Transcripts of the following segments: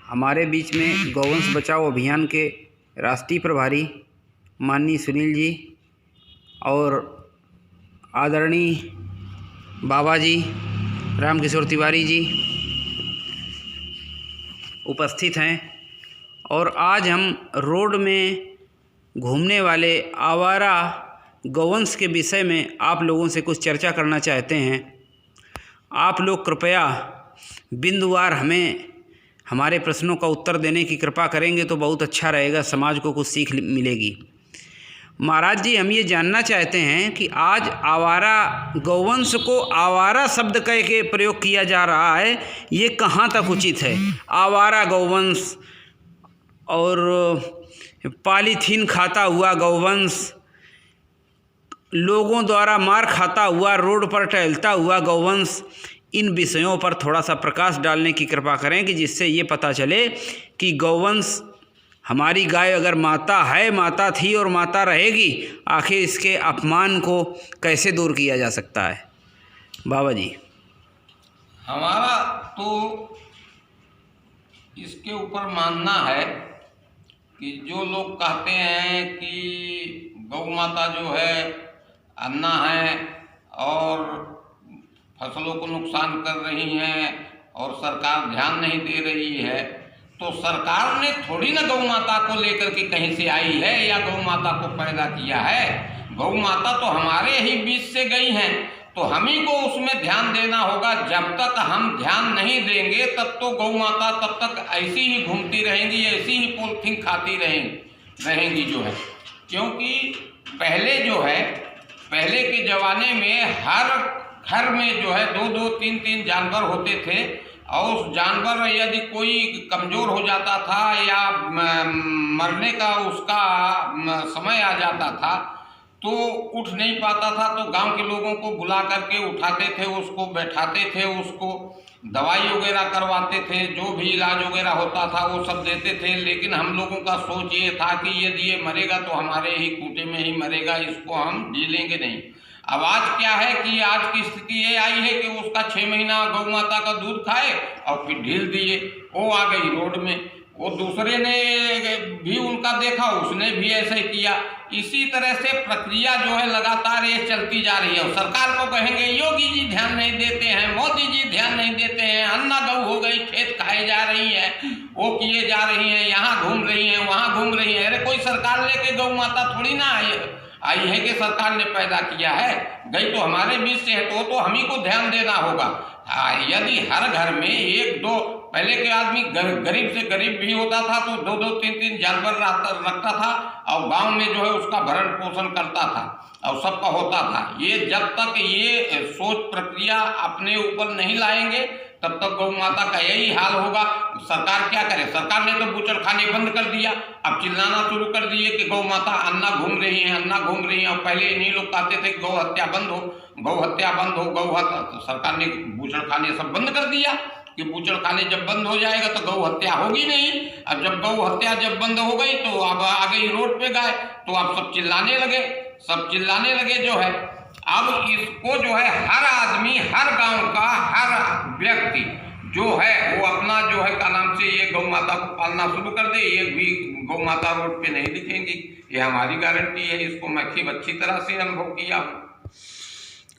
हमारे बीच में गौवंश बचाओ अभियान के राष्ट्रीय प्रभारी माननीय सुनील जी और आदरणीय बाबा जी रामकिशोर तिवारी जी उपस्थित हैं। और आज हम रोड में घूमने वाले आवारा गौवंश के विषय में आप लोगों से कुछ चर्चा करना चाहते हैं। आप लोग कृपया बिंदुवार हमें हमारे प्रश्नों का उत्तर देने की कृपा करेंगे तो बहुत अच्छा रहेगा, समाज को कुछ सीख मिलेगी। महाराज जी, हम ये जानना चाहते हैं कि आज आवारा गौवंश को आवारा शब्द कह के प्रयोग किया जा रहा है, ये कहाँ तक उचित है? आवारा गौवंश और पॉलीथीन खाता हुआ गौवंश, लोगों द्वारा मार खाता हुआ, रोड पर टहलता हुआ गौवंश, इन विषयों पर थोड़ा सा प्रकाश डालने की कृपा करें कि जिससे ये पता चले कि गौवंश हमारी गाय अगर माता है, माता थी और माता रहेगी, आखिर इसके अपमान को कैसे दूर किया जा सकता है। बाबा जी, हमारा तो इसके ऊपर मानना है कि जो लोग कहते हैं कि गौ माता जो है अन्ना है और फसलों को नुकसान कर रही हैं और सरकार ध्यान नहीं दे रही है, तो सरकार ने थोड़ी ना गौ माता को लेकर के कहीं से आई है या गौ माता को पैदा किया है। गौ माता तो हमारे ही बीच से गई हैं, तो हम ही को उसमें ध्यान देना होगा। जब तक हम ध्यान नहीं देंगे तब तो गौ माता तब तक ऐसी ही घूमती रहेंगी, ऐसी ही पॉलिथीन खाती रहेंगी जो है। क्योंकि पहले के ज़माने में हर घर में जो है 2-2, 3-3 जानवर होते थे और उस जानवर यदि कोई कमज़ोर हो जाता था या मरने का उसका समय आ जाता था तो उठ नहीं पाता था, तो गांव के लोगों को बुला करके उठाते थे, उसको बैठाते थे, उसको दवाई वगैरह करवाते थे, जो भी इलाज वगैरह होता था वो सब देते थे। लेकिन हम लोगों का सोच ये था कि यदि ये मरेगा तो हमारे ही कूटे में ही मरेगा, इसको हम झेलेंगे नहीं। अब आज क्या है कि आज की स्थिति ये आई है कि उसका 6 महीना गौ माता का दूध खाए और फिर ढील दिए, वो आ गई रोड में। वो दूसरे ने भी उनका देखा, उसने भी ऐसे किया। इसी तरह से प्रक्रिया जो है लगातार ये चलती जा रही है। और सरकार को कहेंगे योगी जी ध्यान नहीं देते हैं, मोदी जी ध्यान नहीं देते हैं, अन्ना गौ हो गई, खेत खाए जा रही है, वो किए जा रही हैं, यहाँ घूम रही हैं, वहाँ घूम रही हैं। अरे कोई सरकार लेके गौ माता थोड़ी ना आई है कि सरकार ने पैदा किया है, गई तो हमारे बीच से है, तो हम ही को ध्यान देना होगा। यदि हर घर में 1-2, पहले के आदमी गरीब से गरीब भी होता था तो 2-2, 3-3 जानवर रखता था और गांव में जो है उसका भरण पोषण करता था और सबका होता था। ये जब तक ये सोच प्रक्रिया अपने ऊपर नहीं लाएंगे तब तक गौ माता का यही हाल होगा। सरकार क्या करे? सरकार ने तो बूचड़ खाने बंद कर दिया, अब चिल्लाना शुरू कर दिए कि गौ माता अन्ना घूम रही है, अन्ना घूम रही है। और पहले इन्हीं लोग कहते थे कि गौ हत्या बंद हो, गौ हत्या बंद हो, गौ हत्या। तो सरकार ने बूचड़ खाने सब बंद कर दिया कि बूचड़ खाने जब बंद हो जाएगा तो गौ हत्या होगी नहीं। अब जब गौ हत्या जब बंद हो गई तो अब आ गई रोड पे गाय, तो अब सब चिल्लाने लगे जो है। अब इसको जो है हर आदमी, हर गांव का हर व्यक्ति जो है वो अपना जो है का नाम से ये गौ माता को पालना शुरू कर दे। एक भी गौ माता रोड पे नहीं दिखेंगी, ये हमारी गारंटी है। इसको मैं खूब अच्छी तरह से अनुभव किया।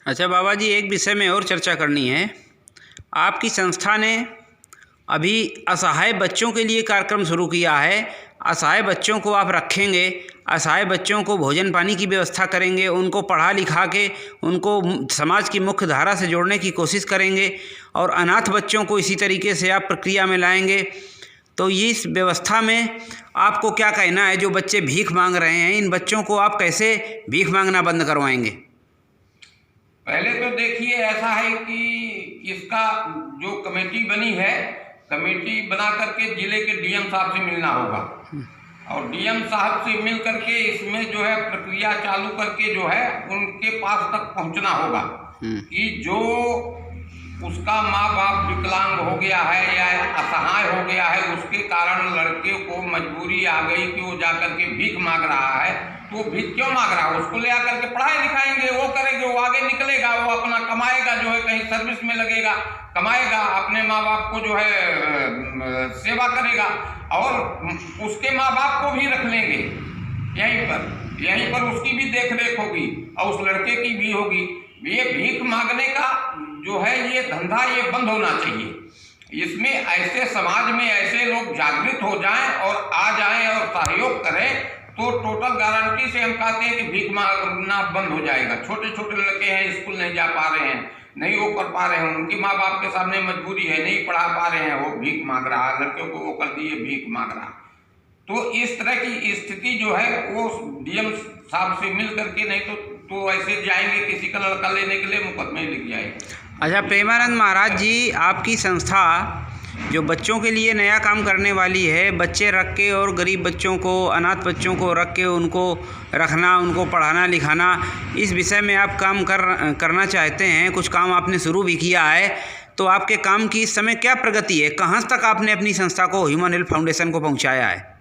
अच्छा बाबा जी, एक विषय में और चर्चा करनी है। आपकी संस्था ने अभी असहाय बच्चों के लिए कार्यक्रम शुरू किया है। असहाय बच्चों को आप रखेंगे, असहाय बच्चों को भोजन पानी की व्यवस्था करेंगे, उनको पढ़ा लिखा के उनको समाज की मुख्य धारा से जोड़ने की कोशिश करेंगे और अनाथ बच्चों को इसी तरीके से आप प्रक्रिया में लाएंगे। तो इस व्यवस्था में आपको क्या कहना है? जो बच्चे भीख मांग रहे हैं, इन बच्चों को आप कैसे भीख मांगना बंद करवाएंगे? पहले तो देखिए, ऐसा है कि इसका जो कमेटी बनी है, कमेटी बना करके जिले के डीएम साहब से मिलना होगा और डीएम साहब से मिल करके इसमें जो है प्रक्रिया चालू करके जो है उनके पास तक पहुंचना होगा कि जो उसका माँ बाप विकलांग हो गया है या असहाय हो गया है, उसके कारण लड़के को मजबूरी आ गई कि वो जाकर के भीख मांग रहा है, तो भीख क्यों मांग रहा है? उसको ले आकर के पढ़ाई लिखाएंगे, वो करेंगे, वो आगे निकलेगा, वो अपना कमाएगा, जो है कहीं सर्विस में लगेगा, कमाएगा, अपने माँ बाप को जो है सेवा करेगा, और उसके माँ बाप को भी रख लेंगे यहीं पर उसकी भी देख रेख होगी और उस लड़के की भी होगी। ये भीख मांगने का जो है ये धंधा ये बंद होना चाहिए। इसमें ऐसे समाज में ऐसे लोग जागृत हो जाएं और आ जाएं और सहयोग करें तो टोटल गारंटी से हम कहते हैं कि भीख मांगना बंद हो जाएगा। छोटे छोटे लड़के हैं, स्कूल नहीं जा पा रहे हैं, नहीं वो कर पा रहे हैं, उनकी माँ बाप के सामने मजबूरी है, नहीं पढ़ा पा रहे हैं, वो भीख मांग रहा है, लड़कियों को वो कर दिए भीख मांग रहा। तो इस तरह की स्थिति जो है वो डीएम साहब से मिल करके, नहीं तो ऐसे जाएंगे किसी का लड़का लेने के लिए मुकदमे लिख जाएंगे। अच्छा प्रेमानंद महाराज जी, आपकी संस्था जो बच्चों के लिए नया काम करने वाली है, बच्चे रख के और गरीब बच्चों को, अनाथ बच्चों को रख के उनको रखना, उनको पढ़ाना लिखाना, इस विषय में आप काम करना चाहते हैं। कुछ काम आपने शुरू भी किया है, तो आपके काम की इस समय क्या प्रगति है? कहाँ तक आपने अपनी संस्था को, ह्यूमन हेल्थ फाउंडेशन को पहुँचाया है?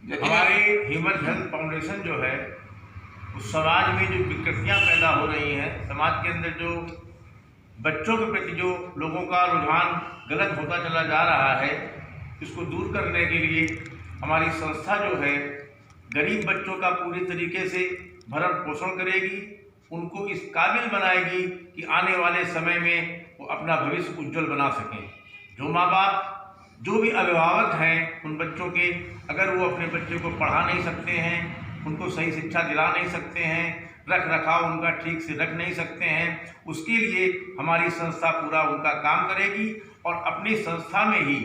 हमारी ह्यूमन हेल्थ फाउंडेशन जो है उस समाज में जो विकृतियाँ पैदा हो रही हैं, समाज के अंदर जो बच्चों के प्रति जो लोगों का रुझान गलत होता चला जा रहा है, इसको दूर करने के लिए हमारी संस्था जो है गरीब बच्चों का पूरी तरीके से भरण पोषण करेगी, उनको इस काबिल बनाएगी कि आने वाले समय में वो अपना भविष्य उज्जवल बना सकें। जो माँ बाप, जो भी अभिभावक हैं, उन बच्चों के अगर वो अपने बच्चे को पढ़ा नहीं सकते हैं, उनको सही शिक्षा दिला नहीं सकते हैं, रख रखाव उनका ठीक से रख नहीं सकते हैं, उसके लिए हमारी संस्था पूरा उनका काम करेगी और अपनी संस्था में ही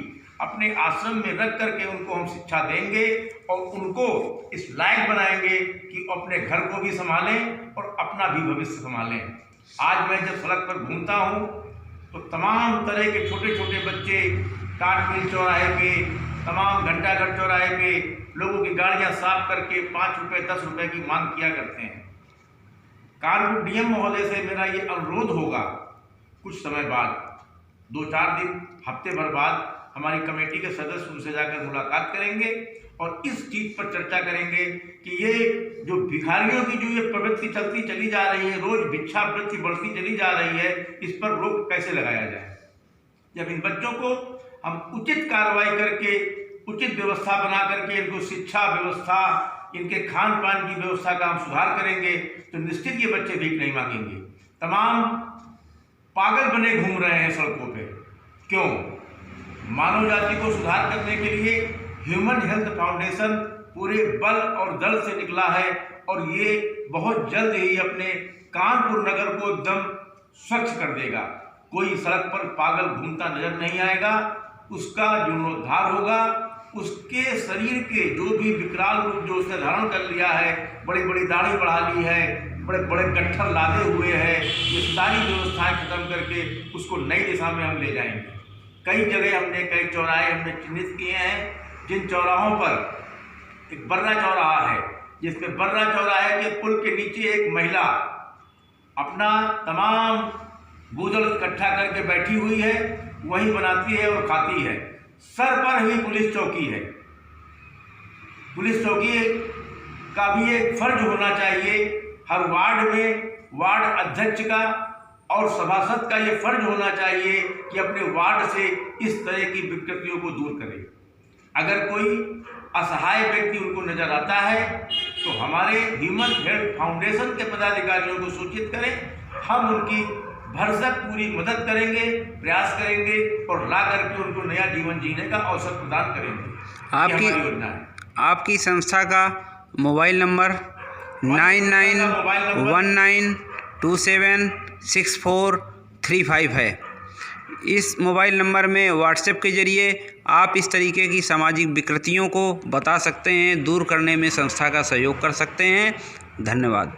अपने आश्रम में रख करके उनको हम शिक्षा देंगे और उनको इस लायक बनाएंगे कि अपने घर को भी संभालें और अपना भी भविष्य संभालें। आज मैं जब सड़क पर घूमता हूँ तो तमाम तरह के छोटे छोटे बच्चे काट मिल चौराहे पे, तमाम घंटाघर चौराहे पे लोगों की गाड़ियाँ साफ करके 5 रुपये 10 रुपये की मांग किया करते हैं। कानपुर डीएम महोदय से मेरा ये अनुरोध होगा, कुछ समय बाद, 2-4 दिन, हफ्ते भर बाद हमारी कमेटी के सदस्य उनसे जाकर मुलाकात करेंगे और इस चीज़ पर चर्चा करेंगे कि ये जो भिखारियों की जो ये प्रवृत्ति चलती चली जा रही है, रोज भिक्षावृत्ति बढ़ती चली जा रही है, इस पर रोक कैसे लगाया जाए। जब इन बच्चों को हम उचित कार्रवाई करके, उचित व्यवस्था बना करके इनको शिक्षा व्यवस्था, इनके खान पान की व्यवस्था का हम सुधार करेंगे तो निश्चित ये बच्चे भीख नहीं मांगेंगे। तमाम पागल बने घूम रहे हैं सड़कों पे, क्यों? मानव जाति को सुधार करने के लिए ह्यूमन हेल्थ फाउंडेशन पूरे बल और दल से निकला है और ये बहुत जल्द ही अपने कानपुर नगर को एकदम स्वच्छ कर देगा। कोई सड़क पर पागल घूमता नजर नहीं आएगा, उसका जीर्णोद्धार होगा, उसके शरीर के जो भी विकराल रूप जो उसने धारण कर लिया है, बड़ी बड़ी दाढ़ी बढ़ा ली है, बड़े बड़े गट्ठर लादे हुए हैं, ये सारी व्यवस्थाएं खत्म करके उसको नई दिशा में हम ले जाएंगे। कई जगह हमने, कई चौराहे हमने चिन्हित किए हैं, जिन चौराहों पर एक बर्रा चौराहा है, जिसमें बर्रा चौराहे के पुल के नीचे एक महिला अपना तमाम भूजल इकट्ठा करके बैठी हुई है, वही बनाती है और खाती है। सर पर ही पुलिस चौकी है। पुलिस चौकी का भी एक फर्ज होना चाहिए, हर वार्ड में वार्ड अध्यक्ष का और सभासद का ये फर्ज होना चाहिए कि अपने वार्ड से इस तरह की विकृतियों को दूर करें। अगर कोई असहाय व्यक्ति उनको नजर आता है तो हमारे ह्यूमन हेल्थ फाउंडेशन के पदाधिकारियों को सूचित करें, हम उनकी भरसक पूरी मदद करेंगे, प्रयास करेंगे और ला करके उनको नया जीवन जीने का अवसर प्रदान करेंगे। आपकी संस्था का मोबाइल नंबर 9919276435 है। इस मोबाइल नंबर में व्हाट्सएप के ज़रिए आप इस तरीके की सामाजिक विकृतियों को बता सकते हैं, दूर करने में संस्था का सहयोग कर सकते हैं। धन्यवाद।